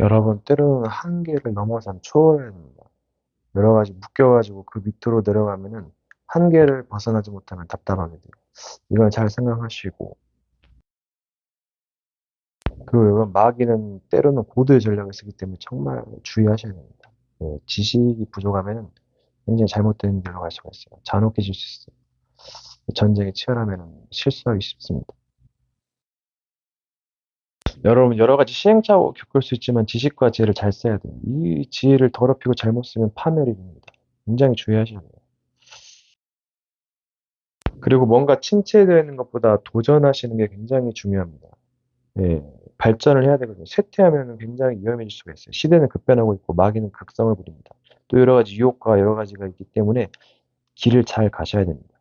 여러분, 때로는 한계를 넘어선 초월해야 됩니다. 여러 가지 묶여가지고 그 밑으로 내려가면은 한계를 벗어나지 못하면 답답하게 돼요. 이걸 잘 생각하시고, 그리고 여러분, 마귀는 때로는 고도의 전략을 쓰기 때문에 정말 주의하셔야 됩니다. 지식이 부족하면은 굉장히 잘못된 길로 갈 수가 있어요. 잔혹해질 수 있어요. 전쟁이 치열하면 실수하기 쉽습니다. 여러분, 여러 가지 시행착오 겪을 수 있지만 지식과 지혜를 잘 써야 돼요. 이 지혜를 더럽히고 잘못 쓰면 파멸이 됩니다. 굉장히 주의하셔야 돼요. 그리고 뭔가 침체되는 것보다 도전하시는 게 굉장히 중요합니다. 예, 발전을 해야 되거든요. 쇠퇴하면 굉장히 위험해질 수가 있어요. 시대는 급변하고 있고 마귀는 극성을 부립니다. 또 여러 가지 유혹과 여러 가지가 있기 때문에 길을 잘 가셔야 됩니다.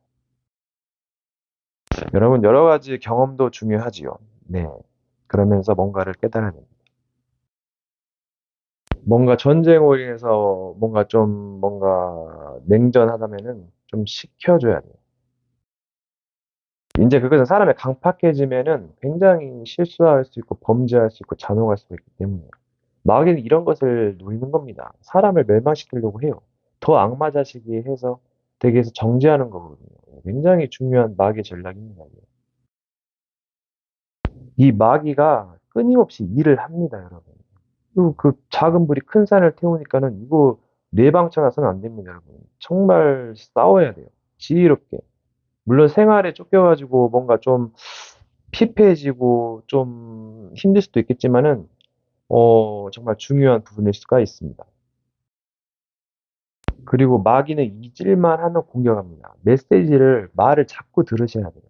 여러분, 여러 가지 경험도 중요하지요. 네. 그러면서 뭔가를 깨달아야 됩니다. 뭔가 전쟁으로 인해서 뭔가 냉전하다면은 좀 식혀줘야 돼요. 이제 그것은 사람의 강팍해지면은 굉장히 실수할 수 있고 범죄할 수 있고 잔혹할 수가 있기 때문에 마귀는 이런 것을 노리는 겁니다. 사람을 멸망시키려고 해요. 더 악마 자식이 해서 되게 해서 정죄하는 거거든요. 굉장히 중요한 마귀의 전략입니다. 이게. 이 마귀가 끊임없이 일을 합니다, 여러분. 그리고 그 작은 불이 큰 산을 태우니까는 이거 내방쳐놔서는 안 됩니다, 여러분. 정말 싸워야 돼요. 지혜롭게. 물론 생활에 쫓겨가지고 뭔가 좀 피폐해지고 좀 힘들 수도 있겠지만은, 정말 중요한 부분일 수가 있습니다. 그리고 마귀는 잊을만 하면 공격합니다. 말을 자꾸 들으셔야 돼요.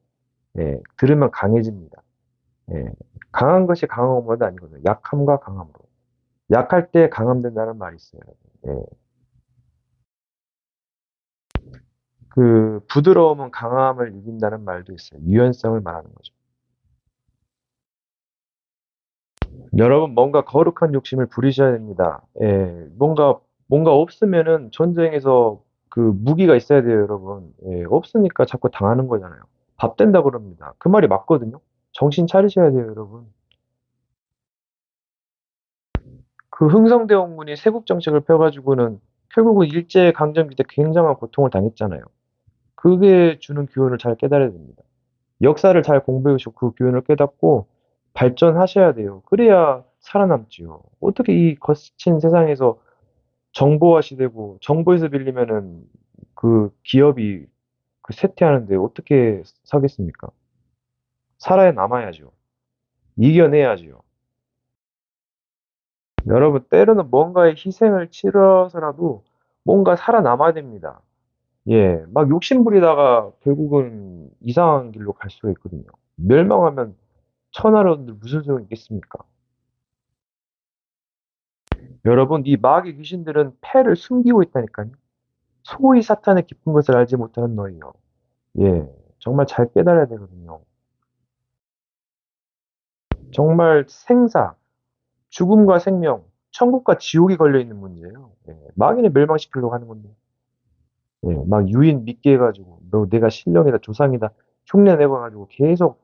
예, 들으면 강해집니다. 예, 강한 것이 강한 것보다 아니거든요. 약함과 강함으로. 약할 때 강함된다는 말이 있어요. 예, 그 부드러움은 강함을 이긴다는 말도 있어요. 유연성을 말하는 거죠. 여러분, 뭔가 거룩한 욕심을 부리셔야 됩니다. 예, 뭔가 없으면은 전쟁에서 그 무기가 있어야 돼요, 여러분. 예, 없으니까 자꾸 당하는 거잖아요. 밥 된다 그럽니다. 그 말이 맞거든요. 정신 차리셔야 돼요, 여러분. 그 흥성대원군이 세국 정책을 펴가지고는 결국은 일제강점기 때 굉장한 고통을 당했잖아요. 그게 주는 교훈을 잘 깨달아야 됩니다. 역사를 잘 공부해오시고 그 교훈을 깨닫고 발전하셔야 돼요. 그래야 살아남지요. 어떻게 이 거친 세상에서 정보화 시대고 정보에서 빌리면은 그 기업이 그 쇠퇴하는데 어떻게 사겠습니까? 살아야 남아야죠. 이겨내야죠. 여러분, 때로는 뭔가의 희생을 치러서라도 뭔가 살아남아야 됩니다. 예, 막 욕심 부리다가 결국은 이상한 길로 갈 수가 있거든요. 멸망하면 천하로들 무슨 소용이 있겠습니까? 여러분, 이 마귀 귀신들은 패를 숨기고 있다니까요. 소위 사탄의 깊은 것을 알지 못하는 너희요. 예, 정말 잘 깨달아야 되거든요. 정말 죽음과 생명, 천국과 지옥이 걸려 있는 문제예요. 예, 마귀는 멸망시키려고 하는 건데. 예, 막 유인 믿게 해가지고, 너 내가 신령이다, 조상이다, 흉내 내봐가지고 계속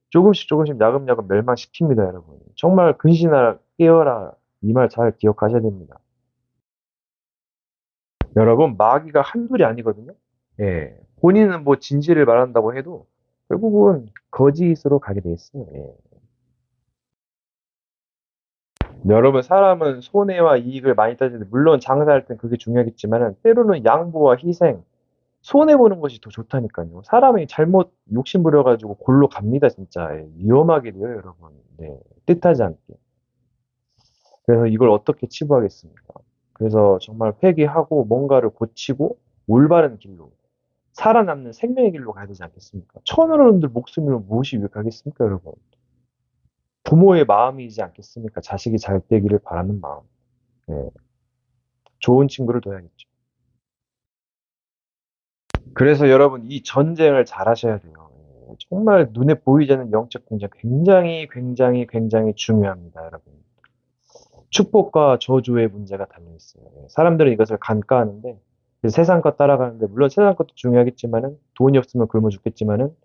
조금씩 야금야금 멸망시킵니다, 여러분. 정말 근신하라, 깨어라, 이 말 잘 기억하셔야 됩니다. 여러분, 마귀가 한둘이 아니거든요. 예, 본인은 뭐 진실을 말한다고 해도 결국은 거짓으로 가게 돼 있어요. 예. 여러분, 사람은 손해와 이익을 많이 따지는데, 물론 장사할 땐 그게 중요하겠지만은, 때로는 양보와 희생, 손해보는 것이 더 좋다니까요. 사람이 잘못 욕심 부려가지고 골로 갑니다, 진짜. 예, 위험하게 돼요, 여러분. 네, 뜻하지 않게. 그래서 이걸 어떻게 치부하겠습니까? 그래서 정말 회개하고 뭔가를 고치고 올바른 길로 살아남는 생명의 길로 가야 되지 않겠습니까? 천하람들 목숨으로 무엇이 유익하겠습니까, 여러분? 부모의 마음이지 않겠습니까? 자식이 잘 되기를 바라는 마음. 예, 좋은 친구를 둬야겠죠. 그래서 여러분, 이 전쟁을 잘 하셔야 돼요. 정말 눈에 보이지 않는 영적 경쟁 굉장히 중요합니다, 여러분. 축복과 저주의 문제가 달려 있어요. 사람들은 이것을 간과하는데 세상 것 따라가는데 물론 세상 것도 중요하겠지만은 돈이 없으면 굶어 죽겠지만은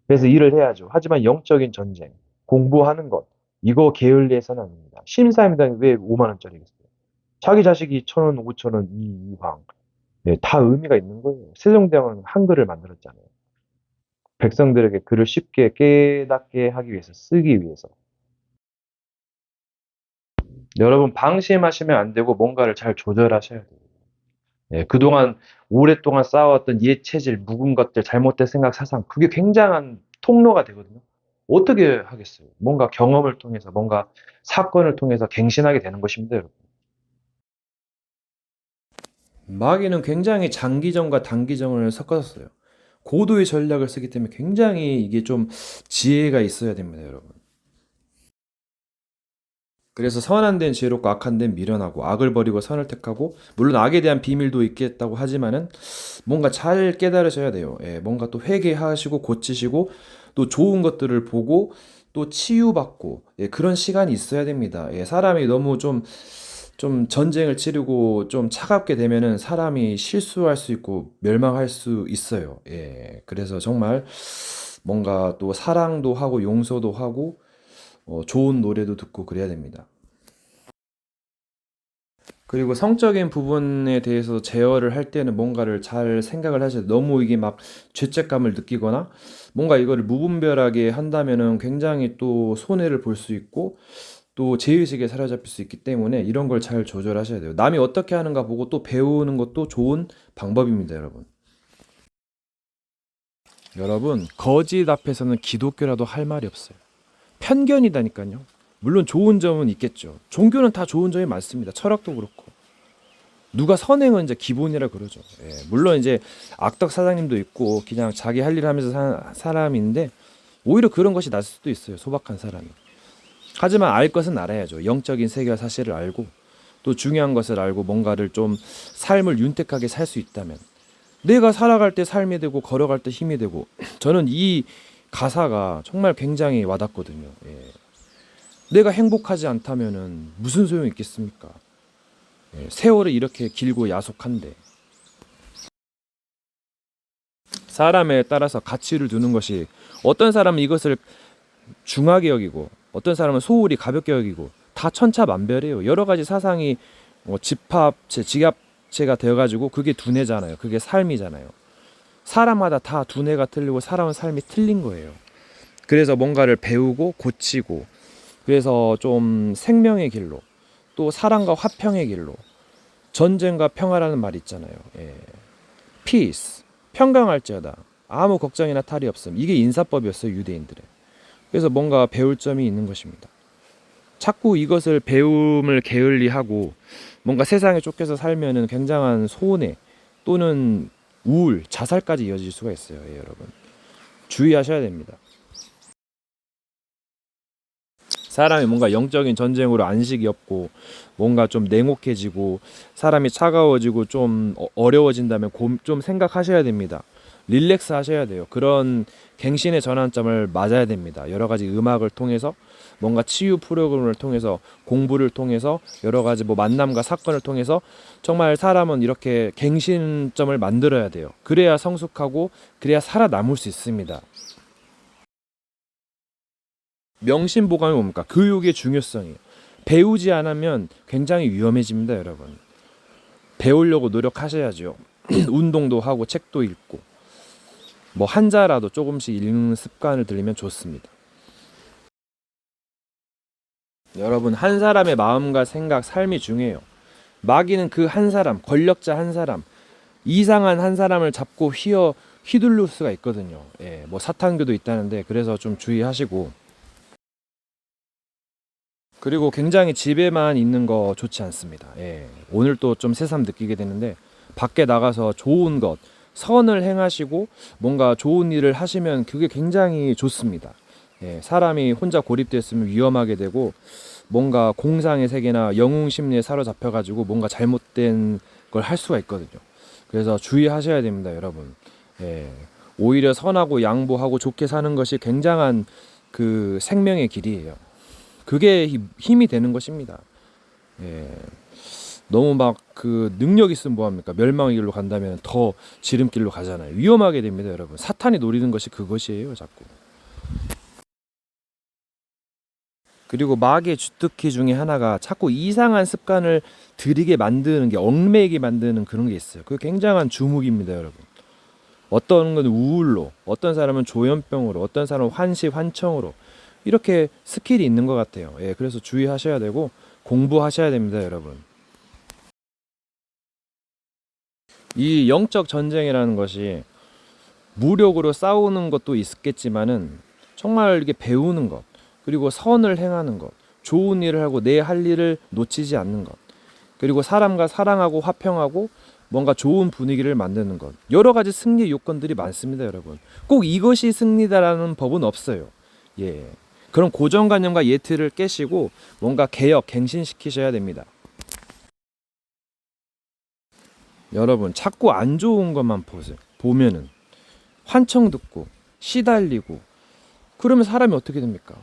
그래서 일을 해야죠. 하지만 영적인 전쟁, 공부하는 것, 이거 게을리해서는 안 됩니다. 심사임당이 왜 5만 원짜리겠어요? 자기 자식이 1,000원, 5,000원, 이황. 네, 다 의미가 있는 거예요. 세종대왕은 한글을 만들었잖아요. 백성들에게 글을 쉽게 깨닫게 하기 위해서, 쓰기 위해서. 여러분, 방심하시면 안 되고 뭔가를 잘 조절하셔야 돼요. 예, 그동안 오랫동안 쌓아왔던 옛 체질, 묵은 것들, 잘못된 생각, 사상, 그게 굉장한 통로가 되거든요. 어떻게 하겠어요? 뭔가 경험을 통해서, 뭔가 사건을 통해서 갱신하게 되는 것입니다, 여러분. 마귀는 굉장히 장기전과 단기전을 섞었어요. 고도의 전략을 쓰기 때문에 굉장히 이게 좀 지혜가 있어야 됩니다, 여러분. 그래서 선한 데는 지혜롭고 악한 데는 미련하고 악을 버리고 선을 택하고 물론 악에 대한 비밀도 있겠다고 하지만은 뭔가 잘 깨달으셔야 돼요. 예, 뭔가 또 회개하시고 고치시고 또 좋은 것들을 보고 또 치유받고 예, 그런 시간이 있어야 됩니다. 예, 사람이 너무 좀 전쟁을 치르고 좀 차갑게 되면은 사람이 실수할 수 있고 멸망할 수 있어요. 예, 그래서 정말 뭔가 또 사랑도 하고 용서도 하고 좋은 노래도 듣고 그래야 됩니다. 그리고 성적인 부분에 대해서 제어를 할 때는 뭔가를 잘 생각을 하셔야 돼요. 너무 이게 막 죄책감을 느끼거나 뭔가 이거를 무분별하게 한다면은 굉장히 또 손해를 볼 수 있고 또 제의식에 사로잡힐 수 있기 때문에 이런 걸 잘 조절하셔야 돼요. 남이 어떻게 하는가 보고 또 배우는 것도 좋은 방법입니다, 여러분. 여러분, 거짓 앞에서는 기독교라도 할 말이 없어요. 편견이다니까요. 물론 좋은 점은 있겠죠. 종교는 다 좋은 점이 많습니다. 철학도 그렇고. 누가 선행은 이제 기본이라 그러죠. 예, 물론 이제 악덕 사장님도 있고 그냥 자기 할 일 하면서 사는 사람인데 오히려 그런 것이 낫을 수도 있어요. 소박한 사람이. 하지만 알 것은 알아야죠. 영적인 세계와 사실을 알고 또 중요한 것을 알고 뭔가를 좀 삶을 윤택하게 살 수 있다면 내가 살아갈 때 삶이 되고 걸어갈 때 힘이 되고 저는 이 가사가 정말 굉장히 와닿거든요. 예. 내가 행복하지 않다면은 무슨 소용이 있겠습니까? 예, 세월이 이렇게 길고 야속한데 사람에 따라서 가치를 두는 것이 어떤 사람은 이것을 중하게 여기고 어떤 사람은 소홀히 가볍게 여기고 다 천차만별이에요. 여러 가지 사상이 집합체, 지합체가 되어가지고 그게 두뇌잖아요. 그게 삶이잖아요. 사람마다 다 두뇌가 틀리고 사람은 삶이 틀린 거예요. 그래서 뭔가를 배우고 고치고 그래서 좀 생명의 길로 또 사랑과 화평의 길로 전쟁과 평화라는 말 있잖아요. 예. peace 평강할지어다 아무 걱정이나 탈이 없음 이게 인사법이었어요 유대인들의. 그래서 뭔가 배울 점이 있는 것입니다. 자꾸 이것을 배움을 게을리하고 뭔가 세상에 쫓겨서 살면은 굉장한 손해 또는 우울, 자살까지 이어질 수가 있어요. 예, 여러분 주의하셔야 됩니다. 사람이 뭔가 영적인 전쟁으로 안식이 없고 뭔가 좀 냉혹해지고 사람이 차가워지고 좀 어려워진다면 좀 생각하셔야 됩니다. 릴렉스 하셔야 돼요. 그런 갱신의 전환점을 맞아야 됩니다. 여러 가지 음악을 통해서 뭔가 치유 프로그램을 통해서 공부를 통해서 여러 가지 뭐 만남과 사건을 통해서 정말 사람은 이렇게 갱신점을 만들어야 돼요. 그래야 성숙하고 그래야 살아남을 수 있습니다. 명심보감이 뭡니까? 교육의 중요성이에요. 배우지 않으면 굉장히 위험해집니다, 여러분. 배우려고 노력하셔야죠. 운동도 하고 책도 읽고 뭐 한자라도 조금씩 읽는 습관을 들이면 좋습니다. 여러분 한 사람의 마음과 생각, 삶이 중요해요. 마귀는 그 한 사람, 권력자 한 사람, 이상한 한 사람을 잡고 휘둘릴 수가 있거든요. 예, 뭐 사탄교도 있다는데 그래서 좀 주의하시고 그리고 굉장히 집에만 있는 거 좋지 않습니다. 예, 오늘 또 좀 새삼 느끼게 되는데 밖에 나가서 좋은 것, 선을 행하시고 뭔가 좋은 일을 하시면 그게 굉장히 좋습니다. 예, 사람이 혼자 고립됐으면 위험하게 되고 뭔가 공상의 세계나 영웅 심리에 사로잡혀가지고 뭔가 잘못된 걸 할 수가 있거든요. 그래서 주의하셔야 됩니다, 여러분. 예, 오히려 선하고 양보하고 좋게 사는 것이 굉장한 그 생명의 길이에요. 그게 힘이 되는 것입니다. 예. 너무 막 그 능력 있으면 뭐합니까? 멸망의 길로 간다면 더 지름길로 가잖아요. 위험하게 됩니다, 여러분. 사탄이 노리는 것이 그것이에요, 자꾸. 그리고 마귀의 주특기 중에 하나가 자꾸 이상한 습관을 들이게 만드는 게, 얽매이게 만드는 그런 게 있어요. 그게 굉장한 주목입니다, 여러분. 어떤 건 우울로, 어떤 사람은 조현병으로, 어떤 사람은 환시, 환청으로 이렇게 스킬이 있는 것 같아요. 예, 그래서 주의하셔야 되고 공부하셔야 됩니다, 여러분. 이 영적 전쟁이라는 것이 무력으로 싸우는 것도 있겠지만은 정말 이게 배우는 것, 그리고 선을 행하는 것, 좋은 일을 하고 내 할 일을 놓치지 않는 것, 그리고 사람과 사랑하고 화평하고 뭔가 좋은 분위기를 만드는 것, 여러 가지 승리 요건들이 많습니다, 여러분. 꼭 이것이 승리다라는 법은 없어요. 예, 그런 고정관념과 예틀을 깨시고 뭔가 개혁, 갱신시키셔야 됩니다. 여러분, 자꾸 안 좋은 것만 보면은 환청 듣고 시달리고 그러면 사람이 어떻게 됩니까?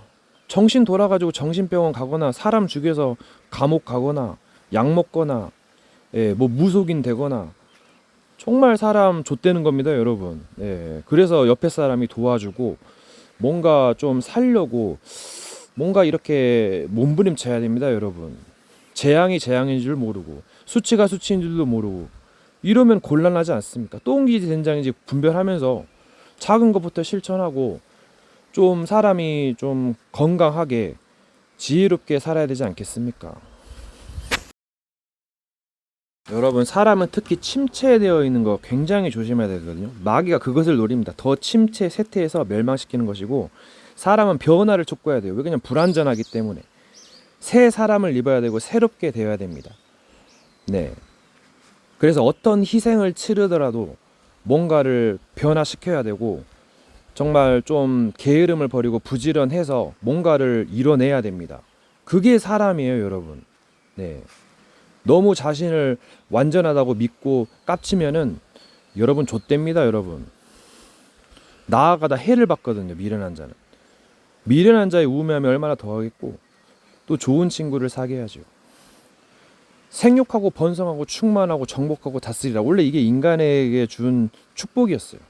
정신 돌아가지고 정신병원 가거나 사람 죽여서 감옥 가거나 약 먹거나, 예, 뭐 무속인 되거나 정말 사람 좆되는 겁니다, 여러분. 예, 그래서 옆에 사람이 도와주고 뭔가 좀 살려고 뭔가 이렇게 몸부림쳐야 됩니다, 여러분. 재앙이 재앙인 줄 모르고 수치가 수치인 줄도 모르고 이러면 곤란하지 않습니까? 똥인지 된장인지 분별하면서 작은 것부터 실천하고 좀 사람이 좀 건강하게 지혜롭게 살아야 되지 않겠습니까? 여러분, 사람은 특히 침체되어 있는 거 굉장히 조심해야 되거든요. 마귀가 그것을 노립니다. 더 침체, 쇠퇴해서 멸망시키는 것이고, 사람은 변화를 촉구해야 돼요. 왜? 그냥 불완전하기 때문에. 새 사람을 입어야 되고 새롭게 되어야 됩니다. 네. 그래서 어떤 희생을 치르더라도 뭔가를 변화시켜야 되고 정말 좀 게으름을 버리고 부지런해서 뭔가를 이뤄내야 됩니다. 그게 사람이에요, 여러분. 네. 너무 자신을 완전하다고 믿고 깝치면은 여러분 좆됩니다, 여러분. 나아가다 해를 받거든요, 미련한 자는. 미련한 자의 우매함이 얼마나 더하겠고 또 좋은 친구를 사귀어야죠. 생육하고 번성하고 충만하고 정복하고 다스리라. 원래 이게 인간에게 준 축복이었어요.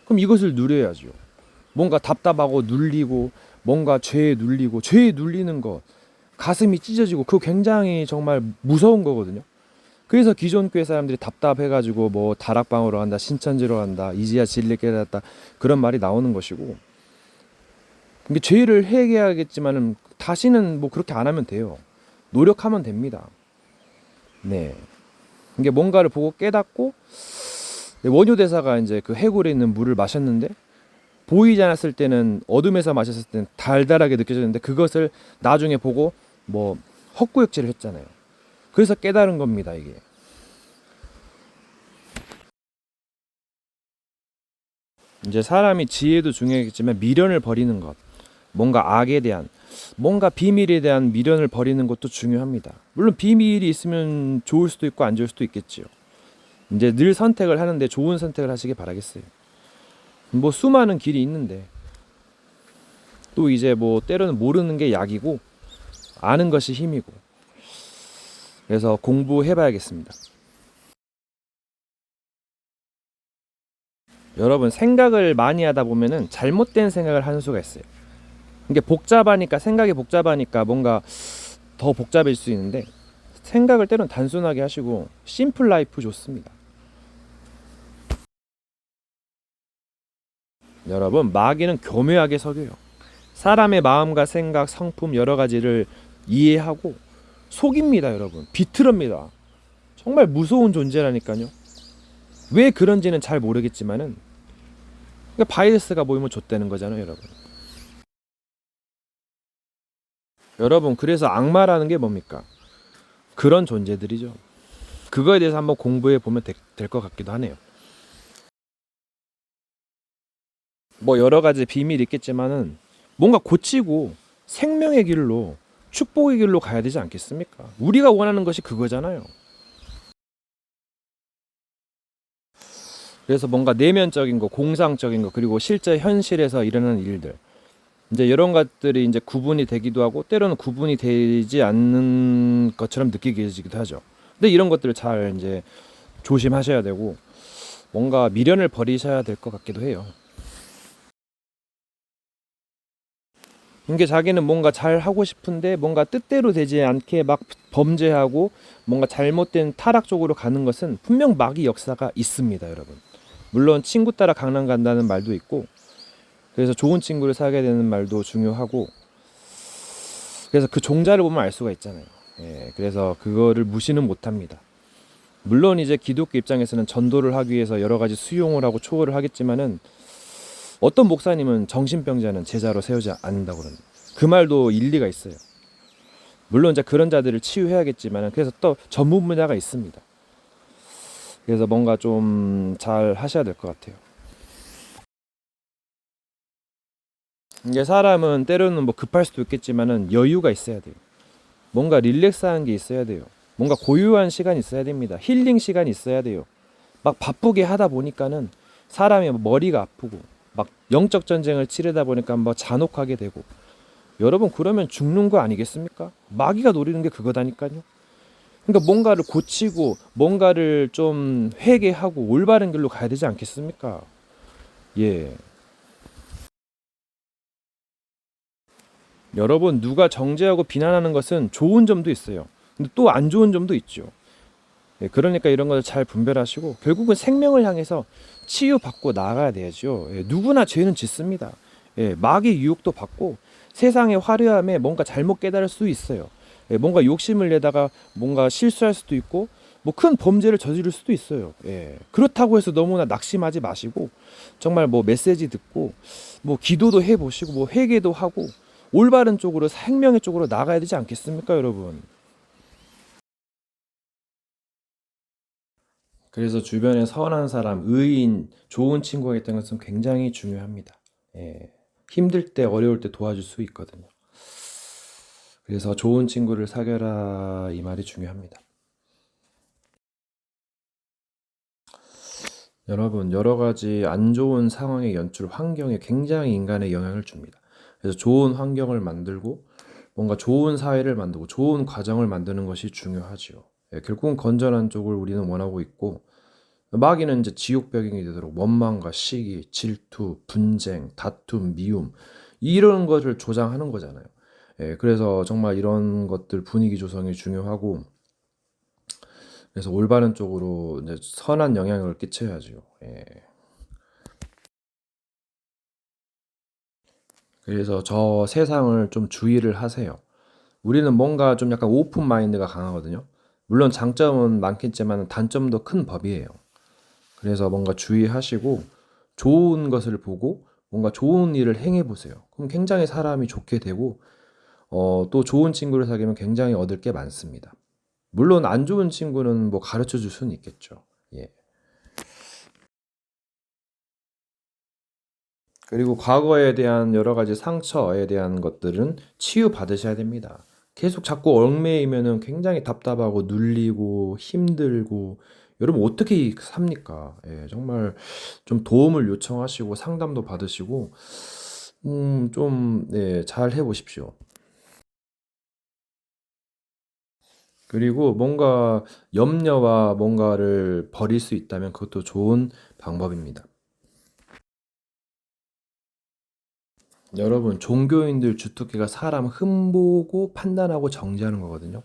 그럼 이것을 누려야죠. 뭔가 답답하고 눌리고 뭔가 죄에 눌리고 죄에 눌리는 것, 가슴이 찢어지고 그거 굉장히 정말 무서운 거거든요. 그래서 기존 교회 사람들이 답답해가지고 뭐 다락방으로 간다, 신천지로 간다, 이제야 진리 깨달았다 그런 말이 나오는 것이고, 이게 죄를 회개하겠지만은 다시는 뭐 그렇게 안 하면 돼요. 노력하면 됩니다. 네. 이게 뭔가를 보고 깨닫고, 원효 대사가 이제 그 해골에 있는 물을 마셨는데 보이지 않았을 때는, 어둠에서 마셨을 때는 달달하게 느껴졌는데 그것을 나중에 보고 뭐 헛구역질을 했잖아요. 그래서 깨달은 겁니다, 이게. 이제 사람이 지혜도 중요하겠지만 미련을 버리는 것, 뭔가 악에 대한, 뭔가 비밀에 대한 미련을 버리는 것도 중요합니다. 물론 비밀이 있으면 좋을 수도 있고 안 좋을 수도 있겠지요. 이제 늘 선택을 하는데 좋은 선택을 하시길 바라겠어요. 뭐 수많은 길이 있는데 또 이제 뭐 때로는 모르는 게 약이고 아는 것이 힘이고, 그래서 공부해봐야겠습니다. 여러분, 생각을 많이 하다 보면은 잘못된 생각을 하는 수가 있어요. 이게 복잡하니까, 생각이 복잡하니까 뭔가 더 복잡해질 수 있는데 생각을 때로는 단순하게 하시고 심플 라이프 좋습니다. 여러분, 마귀는 교묘하게 속여요. 사람의 마음과 생각, 성품 여러 가지를 이해하고 속입니다, 여러분. 비틀어입니다. 정말 무서운 존재라니까요. 왜 그런지는 잘 모르겠지만은, 그러니까 바이러스가 모이면 좆되는 거잖아요, 여러분. 여러분, 그래서 악마라는 게 뭡니까? 그런 존재들이죠. 그거에 대해서 한번 공부해 보면 될 것 같기도 하네요. 뭐 여러 가지 비밀이 있겠지만은 뭔가 고치고 생명의 길로, 축복의 길로 가야 되지 않겠습니까? 우리가 원하는 것이 그거잖아요. 그래서 뭔가 내면적인 거, 공상적인 거, 그리고 실제 현실에서 일어나는 일들, 이제 이런 것들이 이제 구분이 되기도 하고 때로는 구분이 되지 않는 것처럼 느끼기도 하죠. 근데 이런 것들을 잘 이제 조심하셔야 되고 뭔가 미련을 버리셔야 될 것 같기도 해요. 이게 자기는 뭔가 잘 하고 싶은데 뭔가 뜻대로 되지 않게 막 범죄하고 뭔가 잘못된 타락 쪽으로 가는 것은 분명 마귀 역사가 있습니다, 여러분. 물론 친구 따라 강남 간다는 말도 있고, 그래서 좋은 친구를 사귀어야 되는 말도 중요하고, 그래서 그 종자를 보면 알 수가 있잖아요. 예, 그래서 그거를 무시는 못합니다. 물론 이제 기독교 입장에서는 전도를 하기 위해서 여러 가지 수용을 하고 초월을 하겠지만은 어떤 목사님은 정신병자는 제자로 세우지 않는다고 그러는 그 말도 일리가 있어요. 물론 이제 그런 자들을 치유해야겠지만은 그래서 또 전문 분야가 있습니다. 그래서 뭔가 좀 잘 하셔야 될 것 같아요. 이게 사람은 때로는 뭐 급할 수도 있겠지만은 여유가 있어야 돼요. 뭔가 릴렉스한 게 있어야 돼요. 뭔가 고요한 시간이 있어야 됩니다. 힐링 시간이 있어야 돼요. 막 바쁘게 하다 보니까는 사람이 머리가 아프고 막 영적 전쟁을 치르다 보니까 뭐 잔혹하게 되고, 여러분 그러면 죽는 거 아니겠습니까? 마귀가 노리는 게 그거다니까요. 그러니까 뭔가를 고치고 뭔가를 좀 회개하고 올바른 길로 가야 되지 않겠습니까? 예. 여러분 누가 정죄하고 비난하는 것은 좋은 점도 있어요. 근데 또 안 좋은 점도 있죠. 예, 그러니까 이런 것을 잘 분별하시고 결국은 생명을 향해서 치유받고 나아가야 되죠. 예, 누구나 죄는 짓습니다. 예, 마귀 유혹도 받고 세상의 화려함에 뭔가 잘못 깨달을 수 있어요. 예, 뭔가 욕심을 내다가 뭔가 실수할 수도 있고 뭐 큰 범죄를 저지를 수도 있어요. 예, 그렇다고 해서 너무나 낙심하지 마시고 정말 뭐 메시지 듣고 뭐 기도도 해보시고 뭐 회개도 하고 올바른 쪽으로 생명의 쪽으로 나가야 되지 않겠습니까, 여러분? 그래서 주변에 선한 사람, 의인, 좋은 친구가 있다는 것은 굉장히 중요합니다. 예. 힘들 때, 어려울 때 도와줄 수 있거든요. 그래서 좋은 친구를 사귀어라 이 말이 중요합니다. 여러분, 여러 가지 안 좋은 상황의 연출, 환경에 굉장히 인간에 영향을 줍니다. 그래서 좋은 환경을 만들고 뭔가 좋은 사회를 만들고 좋은 과정을 만드는 것이 중요하지요. 예, 결국은 건전한 쪽을 우리는 원하고 있고, 마귀는 이제 지옥벽이 되도록 원망과 시기, 질투, 분쟁, 다툼, 미움 이런 것을 조장하는 거잖아요. 예, 그래서 정말 이런 것들 분위기 조성이 중요하고, 그래서 올바른 쪽으로 이제 선한 영향을 끼쳐야죠. 예. 그래서 저 세상을 좀 주의를 하세요. 우리는 뭔가 좀 약간 오픈 마인드가 강하거든요. 물론 장점은 많겠지만 단점도 큰 법이에요. 그래서 뭔가 주의하시고 좋은 것을 보고 뭔가 좋은 일을 행해 보세요. 그럼 굉장히 사람이 좋게 되고 또 좋은 친구를 사귀면 굉장히 얻을 게 많습니다. 물론 안 좋은 친구는 뭐 가르쳐 줄 수는 있겠죠. 예. 그리고 과거에 대한 여러 가지 상처에 대한 것들은 치유 받으셔야 됩니다. 계속 자꾸 얽매이면은 굉장히 답답하고 눌리고 힘들고, 여러분 어떻게 삽니까? 예, 정말 좀 도움을 요청하시고 상담도 받으시고 좀 네, 잘 해보십시오. 그리고 뭔가 염려와 뭔가를 버릴 수 있다면 그것도 좋은 방법입니다. 여러분, 종교인들 주특기가 사람 흠보고 판단하고 정죄하는 거거든요.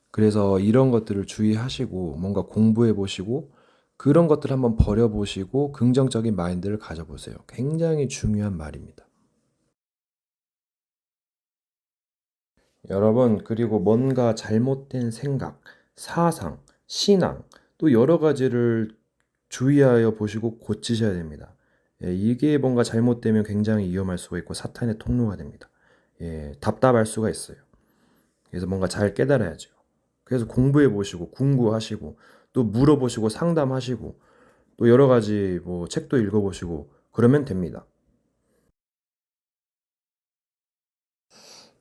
그래서 이런 것들을 주의하시고 뭔가 공부해 보시고 그런 것들 한번 버려보시고 긍정적인 마인드를 가져보세요. 굉장히 중요한 말입니다. 여러분, 그리고 뭔가 잘못된 생각, 사상, 신앙, 또 여러 가지를 주의하여 보시고 고치셔야 됩니다. 예, 이게 뭔가 잘못되면 굉장히 위험할 수가 있고 사탄의 통로가 됩니다. 예, 답답할 수가 있어요. 그래서 뭔가 잘 깨달아야죠. 그래서 공부해 보시고 궁구하시고 또 물어보시고 상담하시고 또 여러 가지 뭐 책도 읽어보시고 그러면 됩니다.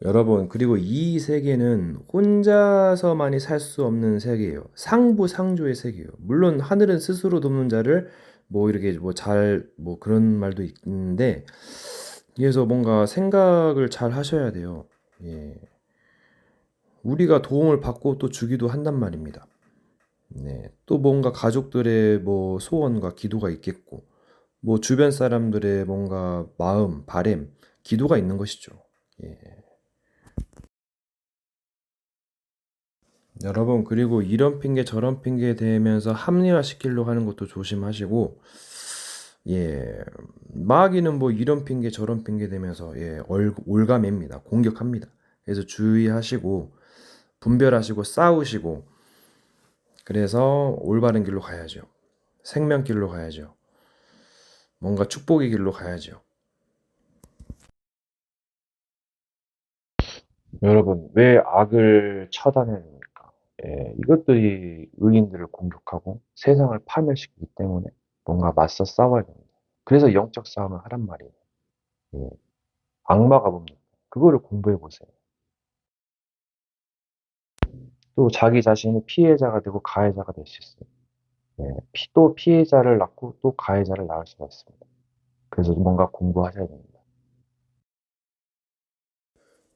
여러분, 그리고 이 세계는 혼자서만이 살 수 없는 세계예요. 상부상조의 세계예요. 물론 하늘은 스스로 돕는 자를 뭐 이렇게 뭐 잘 뭐 그런 말도 있는데, 그래서 뭔가 생각을 잘 하셔야 돼요. 예. 우리가 도움을 받고 또 주기도 한단 말입니다. 네. 또 뭔가 가족들의 뭐 소원과 기도가 있겠고, 뭐 주변 사람들의 뭔가 마음, 바램, 기도가 있는 것이죠. 예. 여러분, 그리고 이런 핑계 저런 핑계 대면서 합리화시키려고 하는 것도 조심하시고, 예, 마귀는 뭐 이런 핑계 저런 핑계 대면서 올가맵니다. 공격합니다. 그래서 주의하시고 분별하시고 싸우시고, 그래서 올바른 길로 가야죠. 생명길로 가야죠. 뭔가 축복의 길로 가야죠. 여러분, 왜 악을 처단해냅니까? 이것들이 의인들을 공격하고 세상을 파멸시키기 때문에 뭔가 맞서 싸워야 됩니다. 그래서 영적 싸움을 하란 말이에요. 예, 악마가 뭡니까? 그거를 공부해 보세요. 또 자기 자신이 피해자가 되고 가해자가 될 수 있어요. 또 피해자를 낳고 또 가해자를 낳을 수가 있습니다. 그래서 뭔가 공부하셔야 됩니다.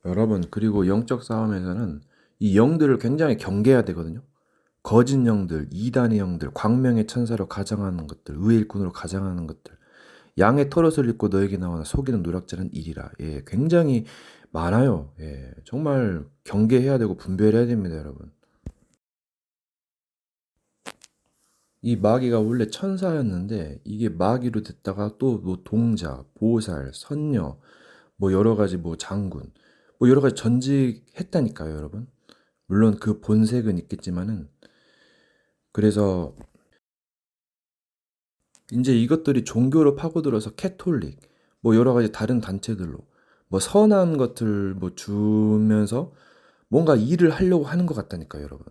여러분, 그리고 영적 싸움에서는 이 영들을 굉장히 경계해야 되거든요. 거짓 영들, 이단의 영들, 광명의 천사로 가장하는 것들, 의의 일꾼으로 가장하는 것들, 양의 털옷을 입고 너에게 나오나 속이는 노략질한 일이라. 예, 굉장히 많아요. 예, 정말 경계해야 되고 분별해야 됩니다, 여러분. 이 마귀가 원래 천사였는데 이게 마귀로 됐다가 또 뭐 동자, 보살, 선녀, 뭐 여러 가지 뭐 장군, 뭐 여러 가지 전직했다니까요, 여러분. 물론 그 본색은 있겠지만은 그래서 이제 이것들이 종교로 파고들어서 캐톨릭, 뭐 여러 가지 다른 단체들로 뭐 선한 것들 뭐 주면서 뭔가 일을 하려고 하는 것 같다니까요, 여러분.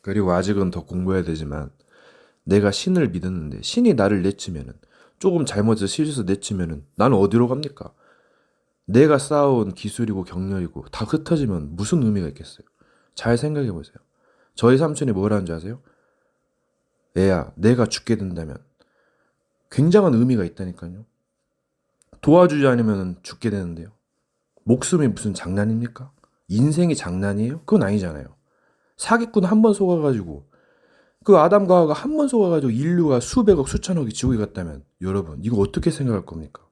그리고 아직은 더 공부해야 되지만 내가 신을 믿었는데 신이 나를 내치면은 조금 잘못해서 실수해서 내치면은 나는 어디로 갑니까? 내가 쌓아온 기술이고 경력이고 다 흩어지면 무슨 의미가 있겠어요? 잘 생각해 보세요. 저희 삼촌이 뭐라는 줄 아세요? 애야, 내가 죽게 된다면 굉장한 의미가 있다니까요. 도와주지 않으면 죽게 되는데요. 목숨이 무슨 장난입니까? 인생이 장난이에요? 그건 아니잖아요. 사기꾼 한 번 속아가지고 그 아담과 하와가 한 번 속아가지고 인류가 수백억 수천억이 지옥에 갔다면 여러분 이거 어떻게 생각할 겁니까?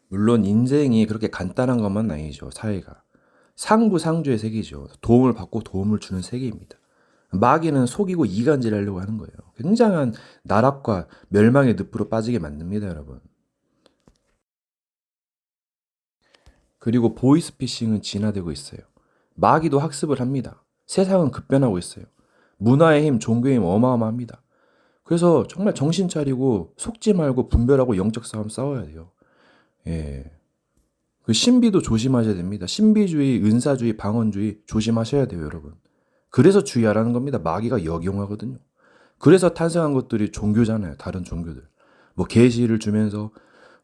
물론 인생이 그렇게 간단한 것만 아니죠. 사회가 상부상조의 세계죠. 도움을 받고 도움을 주는 세계입니다. 마귀는 속이고 이간질하려고 하는 거예요. 굉장한 나락과 멸망의 늪으로 빠지게 만듭니다, 여러분. 그리고 보이스피싱은 진화되고 있어요. 마귀도 학습을 합니다. 세상은 급변하고 있어요. 문화의 힘, 종교의 힘 어마어마합니다. 그래서 정말 정신 차리고 속지 말고 분별하고 영적 싸움 싸워야 돼요. 예. 그 신비도 조심하셔야 됩니다. 신비주의, 은사주의, 방언주의 조심하셔야 돼요, 여러분. 그래서 주의하라는 겁니다. 마귀가 역용하거든요. 그래서 탄생한 것들이 종교잖아요. 다른 종교들. 뭐 계시를 주면서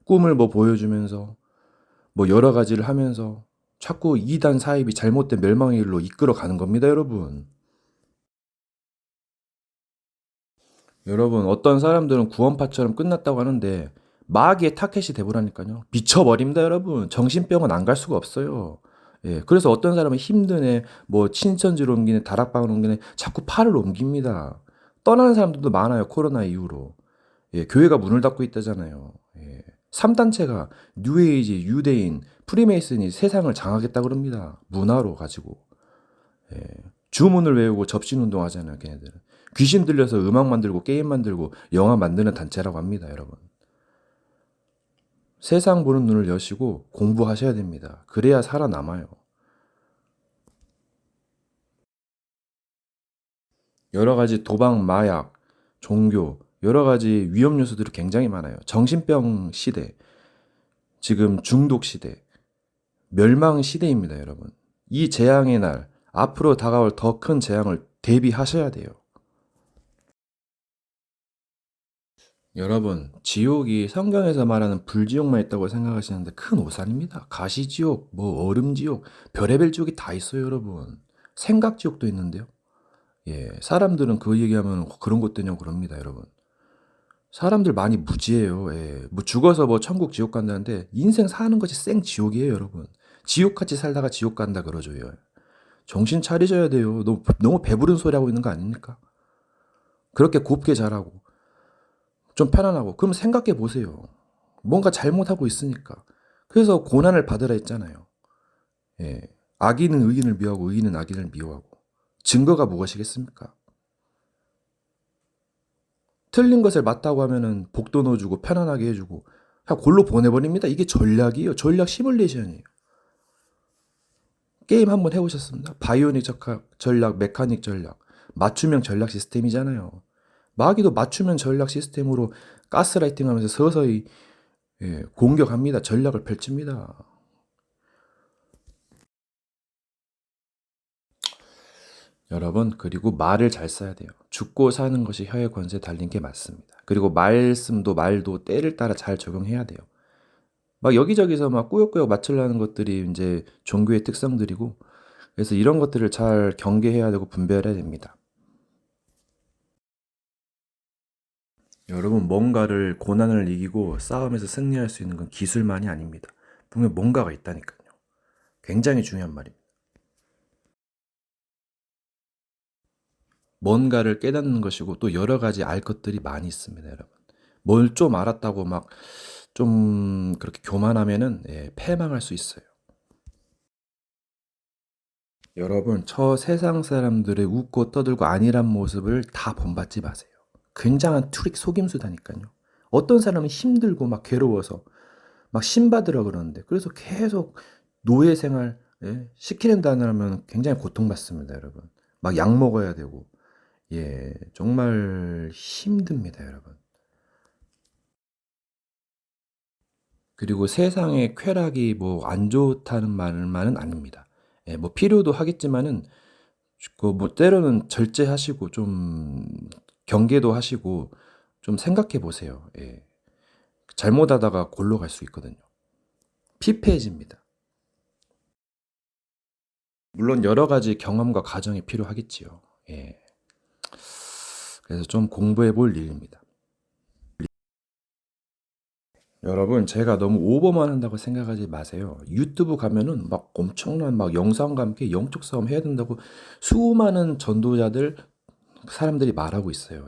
꿈을 뭐 보여주면서 뭐 여러 가지를 하면서 자꾸 이단 사입이 잘못된 멸망의 길로 이끌어 가는 겁니다, 여러분. 여러분, 어떤 사람들은 구원파처럼 끝났다고 하는데 마귀의 타켓이 돼버라니까요. 미쳐버립니다, 여러분. 정신병은 안 갈 수가 없어요. 예, 그래서 어떤 사람은 힘든 애, 뭐 친천지로 옮기네, 다락방을 옮기네, 자꾸 팔을 옮깁니다. 떠나는 사람들도 많아요, 코로나 이후로. 예, 교회가 문을 닫고 있다잖아요. 예, 3단체가 뉴에이지, 유대인, 프리메이슨이 세상을 장악했다 그럽니다. 문화로 가지고. 예, 주문을 외우고 접신운동 하잖아요, 걔네들은. 귀신 들려서 음악 만들고 게임 만들고 영화 만드는 단체라고 합니다, 여러분. 세상 보는 눈을 여시고 공부하셔야 됩니다. 그래야 살아남아요. 여러 가지 도박, 마약, 종교, 여러 가지 위험 요소들이 굉장히 많아요. 정신병 시대, 지금 중독 시대, 멸망 시대입니다, 여러분. 이 재앙의 날, 앞으로 다가올 더 큰 재앙을 대비하셔야 돼요. 여러분, 지옥이 성경에서 말하는 불지옥만 있다고 생각하시는데 큰 오산입니다. 가시지옥, 뭐 얼음지옥, 별의별 지옥이 다 있어요, 여러분. 생각지옥도 있는데요. 예, 사람들은 그 얘기하면 그런 것 때냐고 그럽니다, 여러분. 사람들 많이 무지해요. 예, 뭐 죽어서 뭐 천국 지옥 간다는데 인생 사는 것이 생 지옥이에요, 여러분. 지옥같이 살다가 지옥 간다 그러죠. 요 정신 차리셔야 돼요. 너무 배부른 소리 하고 있는 거 아닙니까? 그렇게 곱게 자라고 좀 편안하고 그럼 생각해 보세요. 뭔가 잘못하고 있으니까. 그래서 고난을 받으라 했잖아요. 예. 악인은 의인을 미워하고 의인은 악인을 미워하고. 증거가 무엇이겠습니까? 틀린 것을 맞다고 하면은 복도 넣어주고 편안하게 해주고 그냥 골로 보내버립니다. 이게 전략이에요. 전략 시뮬레이션이에요. 게임 한번 해보셨습니다. 바이오닉 전략, 메카닉 전략, 맞춤형 전략 시스템이잖아요. 마귀도 맞춤형 전략 시스템으로 가스라이팅 하면서 서서히 공격합니다. 전략을 펼칩니다. 여러분, 그리고 말을 잘 써야 돼요. 죽고 사는 것이 혀의 권세에 달린 게 맞습니다. 그리고 말도 때를 따라 잘 적용해야 돼요. 막 여기저기서 막 꾸역꾸역 맞추려는 것들이 이제 종교의 특성들이고, 그래서 이런 것들을 잘 경계해야 되고 분별해야 됩니다. 여러분, 뭔가를 고난을 이기고 싸움에서 승리할 수 있는 건 기술만이 아닙니다. 분명 뭔가가 있다니까요. 굉장히 중요한 말입니다. 뭔가를 깨닫는 것이고 또 여러 가지 알 것들이 많이 있습니다, 여러분. 뭘 좀 알았다고 막 좀 그렇게 교만하면은 패망할 수 있어요. 여러분, 저 세상 사람들의 웃고 떠들고 안일한 모습을 다 본받지 마세요. 굉장한 트릭 속임수다니까요. 어떤 사람은 힘들고 막 괴로워서 막 신받으라 그러는데 그래서 계속 노예 생활 시키는다면 굉장히 고통받습니다, 여러분. 막 약 먹어야 되고 정말 힘듭니다, 여러분. 그리고 세상의 쾌락이 뭐 안 좋다는 말만은 아닙니다. 뭐 필요도 하겠지만은 뭐 때로는 절제하시고 좀 경계도 하시고 좀 생각해 보세요. 잘못하다가 골로 갈 수 있거든요. 피폐해집니다. 물론 여러 가지 경험과 과정이 필요하겠지요. 그래서 좀 공부해 볼 일입니다. 여러분, 제가 너무 오버만 한다고 생각하지 마세요. 유튜브 가면은 막 엄청난 막 영상과 함께 영적 싸움 해야 된다고 수많은 전도자들, 사람들이 말하고 있어요.